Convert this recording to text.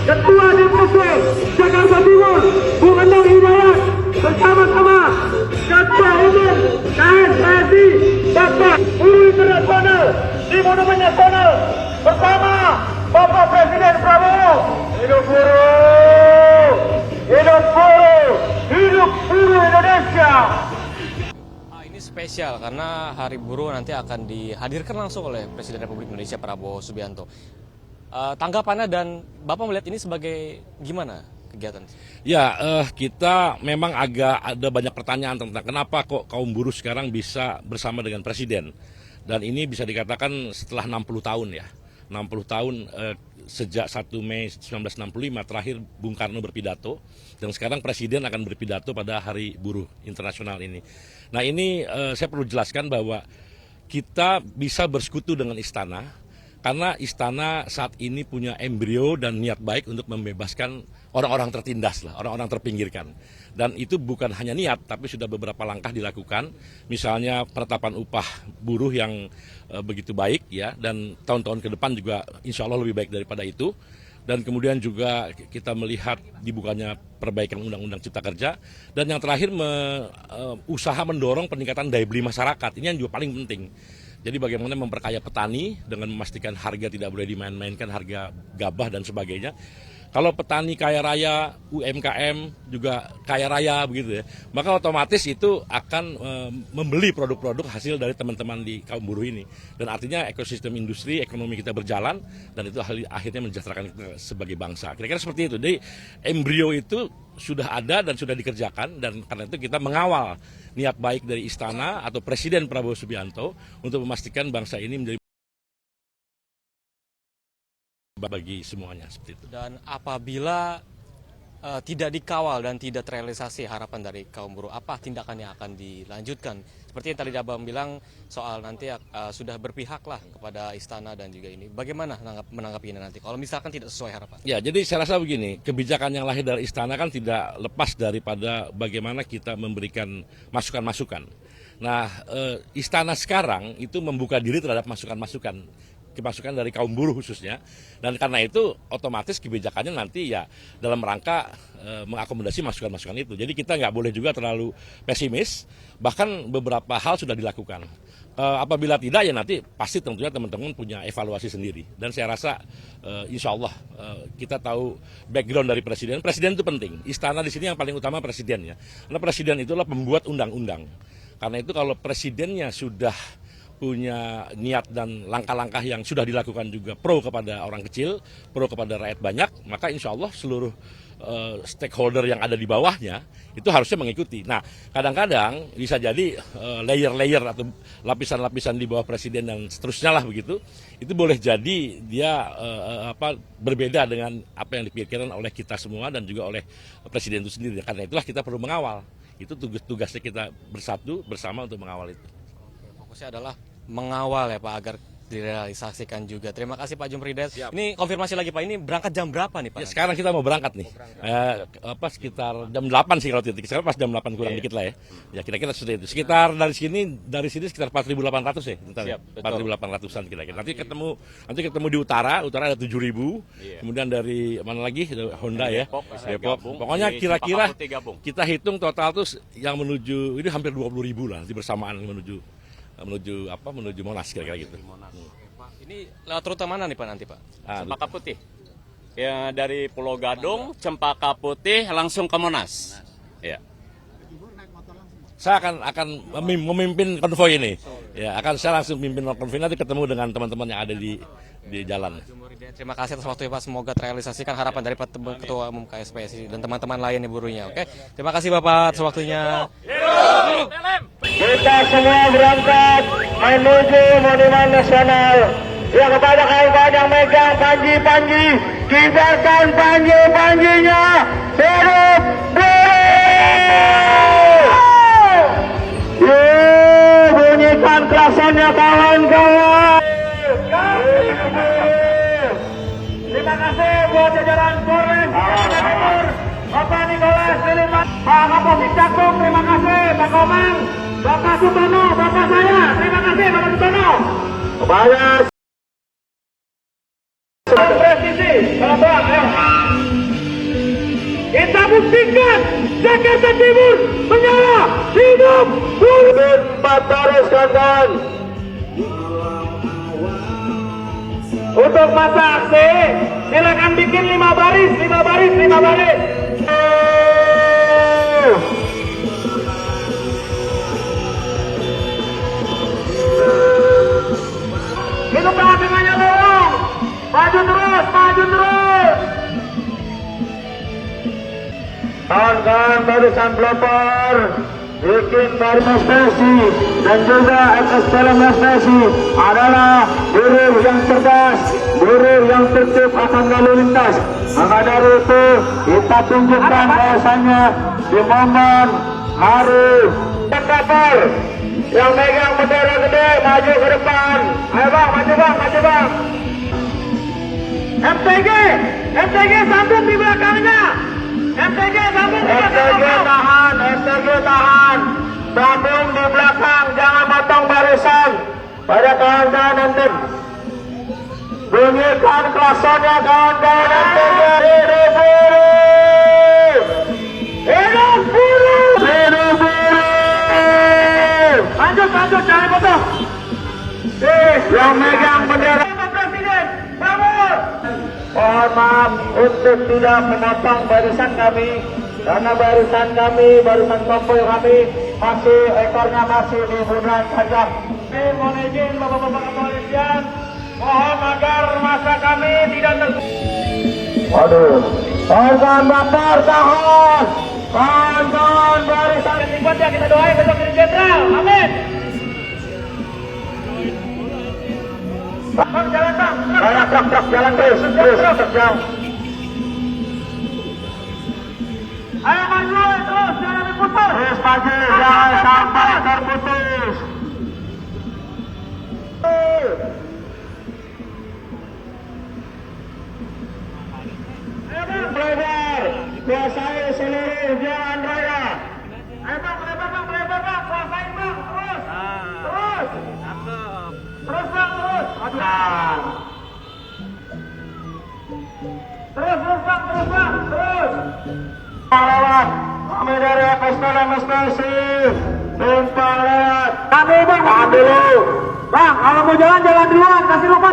Ketua DPC Jakarta Timur, Bung Endang Hidayat, bersama-sama Ketua Umum KSPSI, Bapak Guru Internasional di Monumen Nasional, bersama Bapak Presiden Prabowo. Hidup buruh! Hidup buruh! Hidup buruh Indonesia! Ini spesial karena Hari Buruh nanti akan dihadirkan langsung oleh Presiden Republik Indonesia Prabowo Subianto. Tanggapannya dan Bapak melihat ini sebagai gimana kegiatan? Ya, kita memang agak ada banyak pertanyaan tentang kenapa kok kaum buruh sekarang bisa bersama dengan Presiden. Dan ini bisa dikatakan setelah 60 tahun ya. 60 tahun sejak 1 Mei 1965 terakhir Bung Karno berpidato. Dan sekarang Presiden akan berpidato pada Hari Buruh Internasional ini. Nah ini saya perlu jelaskan bahwa kita bisa bersekutu dengan istana. Karena istana saat ini punya embrio dan niat baik untuk membebaskan orang-orang tertindas, orang-orang terpinggirkan. Dan itu bukan hanya niat, tapi sudah beberapa langkah dilakukan. Misalnya penetapan upah buruh yang begitu baik, ya, dan tahun-tahun ke depan juga insya Allah lebih baik daripada itu. Dan kemudian juga kita melihat dibukanya perbaikan Undang-Undang Cipta Kerja. Dan yang terakhir usaha mendorong peningkatan daya beli masyarakat. Ini yang juga paling penting. Jadi bagaimana memperkaya petani dengan memastikan harga tidak boleh dimain-mainkan, harga gabah dan sebagainya. Kalau petani kaya raya, UMKM juga kaya raya begitu ya, maka otomatis itu akan membeli produk-produk hasil dari teman-teman di kaum buruh ini. Dan artinya ekosistem industri, ekonomi kita berjalan, dan itu akhirnya mensejahterakan kita sebagai bangsa. Kira-kira seperti itu. Jadi embrio itu sudah ada dan sudah dikerjakan, dan karena itu kita mengawal niat baik dari istana atau Presiden Prabowo Subianto untuk memastikan bangsa ini menjadi bagi semuanya seperti itu. Dan apabila tidak dikawal dan tidak terrealisasi harapan dari kaum buruh, apa tindakan yang akan dilanjutkan? Seperti yang tadi Abang bilang soal nanti sudah berpihaklah kepada istana dan juga ini. Bagaimana menanggapi ini nanti kalau misalkan tidak sesuai harapan? Ya, jadi saya rasa begini, kebijakan yang lahir dari istana kan tidak lepas daripada bagaimana kita memberikan masukan-masukan. Nah, istana sekarang itu membuka diri terhadap masukan-masukan dari kaum buruh khususnya, dan karena itu otomatis kebijakannya nanti ya dalam rangka mengakomodasi masukan-masukan itu. Jadi kita nggak boleh juga terlalu pesimis, bahkan beberapa hal sudah dilakukan. Apabila tidak ya nanti pasti tentunya teman-teman punya evaluasi sendiri, dan saya rasa insya Allah kita tahu background dari presiden. Presiden itu penting, istana di sini yang paling utama presidennya, karena presiden itulah pembuat undang-undang. Karena itu kalau presidennya sudah punya niat dan langkah-langkah yang sudah dilakukan juga pro kepada orang kecil, pro kepada rakyat banyak, maka insya Allah seluruh stakeholder yang ada di bawahnya itu harusnya mengikuti. Nah, kadang-kadang bisa jadi layer-layer atau lapisan-lapisan di bawah presiden dan seterusnya lah begitu, itu boleh jadi dia berbeda dengan apa yang dipikirkan oleh kita semua dan juga oleh presiden itu sendiri. Karena itulah kita perlu mengawal. Itu tugasnya kita bersatu bersama untuk mengawal itu. Fokusnya adalah mengawal ya Pak agar direalisasikan juga. Terima kasih Pak Jumridet. Ini konfirmasi lagi Pak, ini berangkat jam berapa nih Pak? Ya, sekarang kita mau berangkat nih. Sekitar jam 8 sih kalau titik. Sekarang pas jam 8 kurang dikit lah ya. Ya kira-kira seperti itu. Sekitar dari sini sekitar 4.800 ya. 4.800-an kira-kira. Nanti ketemu di utara ada 7.000. Kemudian dari mana lagi? Honda ya. Depok. Pokoknya kira-kira kita hitung total tuh yang menuju ini hampir 20.000 lah nanti bersamaan menuju Monas kira-kira gitu. Ini lewat rute mana nih Pak nanti Pak? Cempaka Putih. Ya dari Pulau Gadung, Cempaka Putih langsung ke Monas. Ya. Saya akan memimpin konvoi ini. Ya, saya langsung memimpin konvoi, nanti ketemu dengan teman-teman yang ada di jalan. Terima kasih atas waktunya Pak. Semoga terrealisasikan harapan dari Ketua Umum KSPSI dan teman-teman lain di buruhnya. Oke. Terima kasih Bapak atas waktunya. Kita semua berangkat menuju Monumen Nasional. Ya, kepada kawan-kawan yang megang panji-panji, kibarkan panji-panjinya. Hidup buruh! Bunyikan klaksonnya kawan-kawan. Terima kasih buat jajaran Polres Jakarta Timur, Bapak Nikolas Siliman, Pak Kapolsek Cakung, terima kasih, Pak Komang, Bapak Sutono, Bapak saya, terima kasih Bapak Sutono. Kepada Presisi, kalau Bang, ayo. buktikan Jakarta Timur menyala, hidup Buruh. 4 baris kawan. Untuk masa aksi, silakan bikin 5 baris. Hidup tengah-tengahnya lorong. Maju terus. Kawan-kawan barisan pelopor, bikin dari prestasi dan juga atas dalam prestasi adalah buruh yang cerdas, buruh yang tertib akan lalu lintas. Maka dari itu kita tunjukkan bahwasannya di momen hari kapal yang megang bendera gede maju ke depan. Ayo bang, maju bang. MTG sambung di belakangnya. MTG tahan. Sambung di belakang, jangan potong barisan. Pada kawan-kawan nanti bunyikan klaksonnya kawan-kawan MTG. Hidup buruh. Lanjut, jangan potong. Yang megang bendera Presiden, bangun. Mohon maaf untuk tidak memotong barisan kami, karena barisan konvoy kami masih ekornya masih di bundaran pajak. Mohon izin Bapak-Bapak kepolisian, mohon agar masa kami tidak Waduh, kawan-kawan bakar tahan, kawan-kawan barisan berikutnya kita doain besok jadi jenderal, amin. Jalan bang, truk jalan terus jalan. Ayo maju terus, jangan diputus. Terus maju, jangan sampai terputus. Ayo bang, lebar, kuasai seluruh jalan raya. Ayo bang, lebar bang, kuasain bang, terus. Terus bang. Lewat kami dari MSPC tumpang lewat kami bang, dulu bang, kalau mau jalan duluan, kasih lupa.